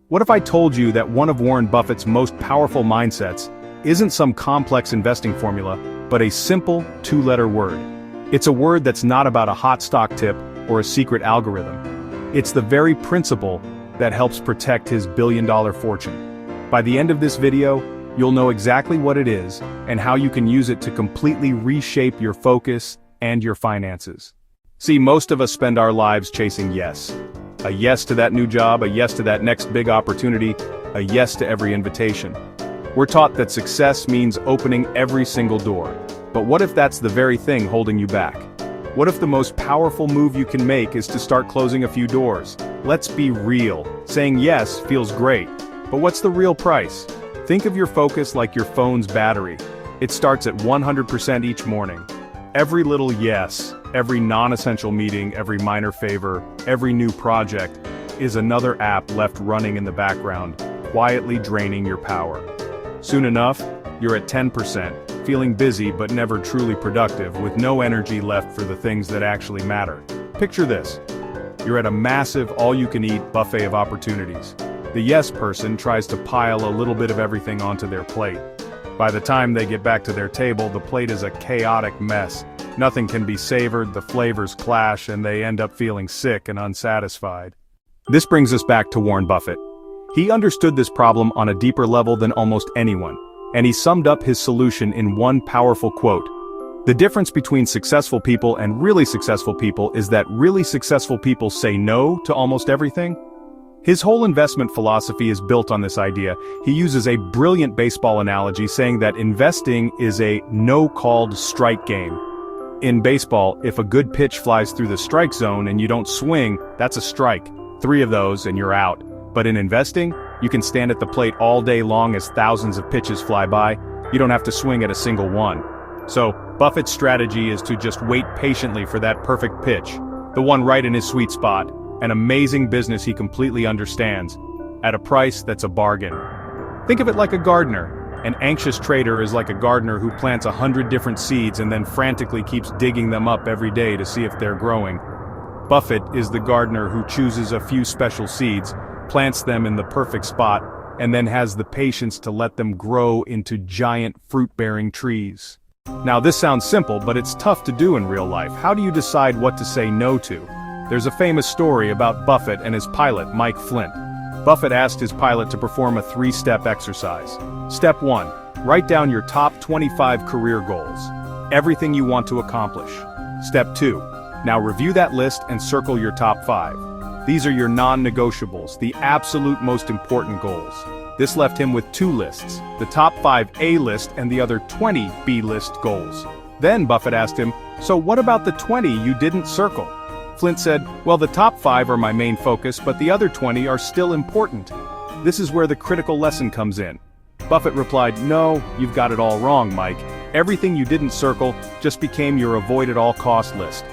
What if I told you that one of Warren Buffett's most powerful mindsets isn't some complex investing formula, but a simple two-letter word? It's a word that's not about a hot stock tip or a secret algorithm. It's the very principle that helps protect his billion-dollar fortune. By the end of this video, you'll know exactly what it is and how you can use it to completely reshape your focus and your finances. See, most of us spend our lives chasing yes. A yes to that new job, a yes to that next big opportunity, a yes to every invitation. We're taught that success means opening every single door. But what if that's the very thing holding you back? What if the most powerful move you can make is to start closing a few doors? Let's be real. Saying yes feels great, but what's the real price? Think of your focus like your phone's battery. It starts at 100% each morning. Every little yes, every non-essential meeting, every minor favor, every new project is another app left running in the background, quietly draining your power. Soon enough, you're at 10%, feeling busy but never truly productive, with no energy left for the things that actually matter. Picture this. You're at a massive all-you-can-eat buffet of opportunities. The yes person tries to pile a little bit of everything onto their plate. By the time they get back to their table, the plate is a chaotic mess. Nothing can be savored, the flavors clash, and they end up feeling sick and unsatisfied. This brings us back to Warren Buffett. He understood this problem on a deeper level than almost anyone, and he summed up his solution in one powerful quote. The difference between successful people and really successful people is that really successful people say no to almost everything. His whole investment philosophy is built on this idea. He uses a brilliant baseball analogy, saying that investing is a no-called strike game. In baseball, if a good pitch flies through the strike zone and you don't swing, that's a strike. 3 of those and you're out. But in investing, you can stand at the plate all day long as thousands of pitches fly by. You don't have to swing at a single one. So, Buffett's strategy is to just wait patiently for that perfect pitch, the one right in his sweet spot. An amazing business he completely understands, at a price that's a bargain. Think of it like a gardener. An anxious trader is like a gardener who plants 100 different seeds and then frantically keeps digging them up every day to see if they're growing. Buffett is the gardener who chooses a few special seeds, plants them in the perfect spot, and then has the patience to let them grow into giant fruit-bearing trees. Now this sounds simple, but it's tough to do in real life. How do you decide what to say no to? There's a famous story about Buffett and his pilot, Mike Flint. Buffett asked his pilot to perform a 3-step exercise. Step 1. Write down your top 25 career goals. Everything you want to accomplish. Step 2. Now review that list and circle your top 5. These are your non-negotiables, the absolute most important goals. This left him with 2 lists, the top 5 A list and the other 20 B list goals. Then Buffett asked him, so what about the 20 you didn't circle? Flint said, well, the top 5 are my main focus, but the other 20 are still important. This is where the critical lesson comes in. Buffett replied, no, you've got it all wrong, Mike. Everything you didn't circle just became your avoid-at-all-cost list.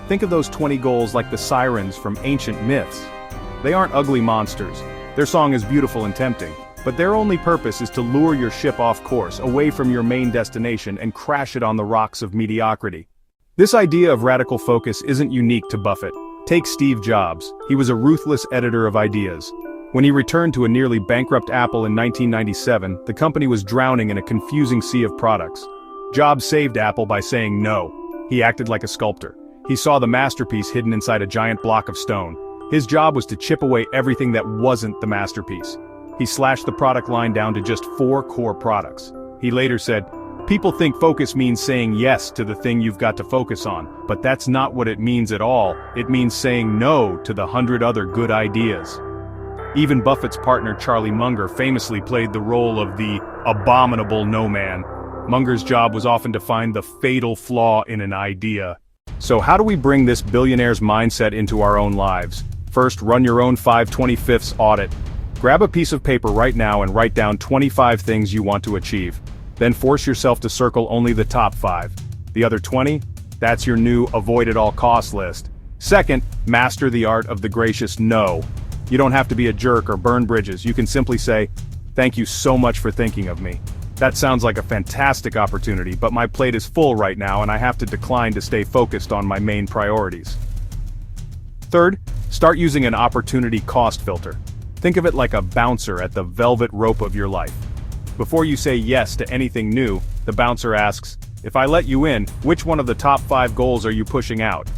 Think of those 20 goals like the sirens from ancient myths. They aren't ugly monsters. Their song is beautiful and tempting, but their only purpose is to lure your ship off course, away from your main destination, and crash it on the rocks of mediocrity. This idea of radical focus isn't unique to Buffett. Take Steve Jobs. He was a ruthless editor of ideas. When he returned to a nearly bankrupt Apple in 1997, the company was drowning in a confusing sea of products. Jobs saved Apple by saying no. He acted like a sculptor. He saw the masterpiece hidden inside a giant block of stone. His job was to chip away everything that wasn't the masterpiece. He slashed the product line down to just 4 core products. He later said, people think focus means saying yes to the thing you've got to focus on, but that's not what it means at all. It means saying no to the 100 other good ideas. Even Buffett's partner Charlie Munger famously played the role of the abominable no man. Munger's job was often to find the fatal flaw in an idea. So how do we bring this billionaire's mindset into our own lives? First, run your own 5/25 audit. Grab a piece of paper right now and write down 25 things you want to achieve. Then force yourself to circle only the top 5. The other 20? That's your new avoid-at-all-cost list. Second, master the art of the gracious no. You don't have to be a jerk or burn bridges. You can simply say, thank you so much for thinking of me. That sounds like a fantastic opportunity, but my plate is full right now and I have to decline to stay focused on my main priorities. Third, start using an opportunity cost filter. Think of it like a bouncer at the velvet rope of your life. Before you say yes to anything new, the bouncer asks, "If I let you in, which one of the top 5 goals are you pushing out?"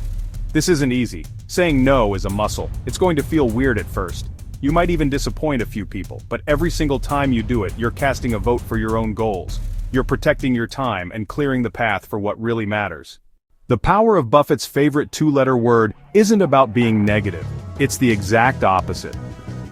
This isn't easy. Saying no is a muscle. It's going to feel weird at first. You might even disappoint a few people, but every single time you do it, you're casting a vote for your own goals. You're protecting your time and clearing the path for what really matters. The power of Buffett's favorite 2-letter word isn't about being negative. It's the exact opposite.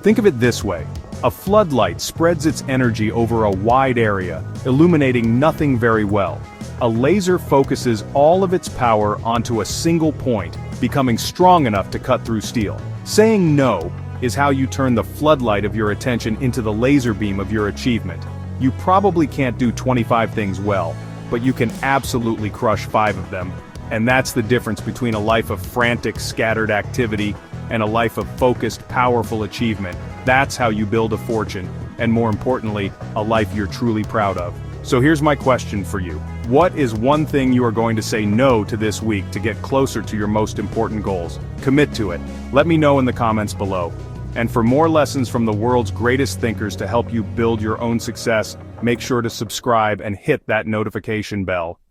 Think of it this way. A floodlight spreads its energy over a wide area, illuminating nothing very well. A laser focuses all of its power onto a single point, becoming strong enough to cut through steel. Saying no is how you turn the floodlight of your attention into the laser beam of your achievement. You probably can't do 25 things well, but you can absolutely crush 5 of them. And that's the difference between a life of frantic, scattered activity and a life of focused, powerful achievement. That's how you build a fortune, and more importantly, a life you're truly proud of. So here's my question for you. What is one thing you are going to say no to this week to get closer to your most important goals? Commit to it. Let me know in the comments below. And for more lessons from the world's greatest thinkers to help you build your own success, make sure to subscribe and hit that notification bell.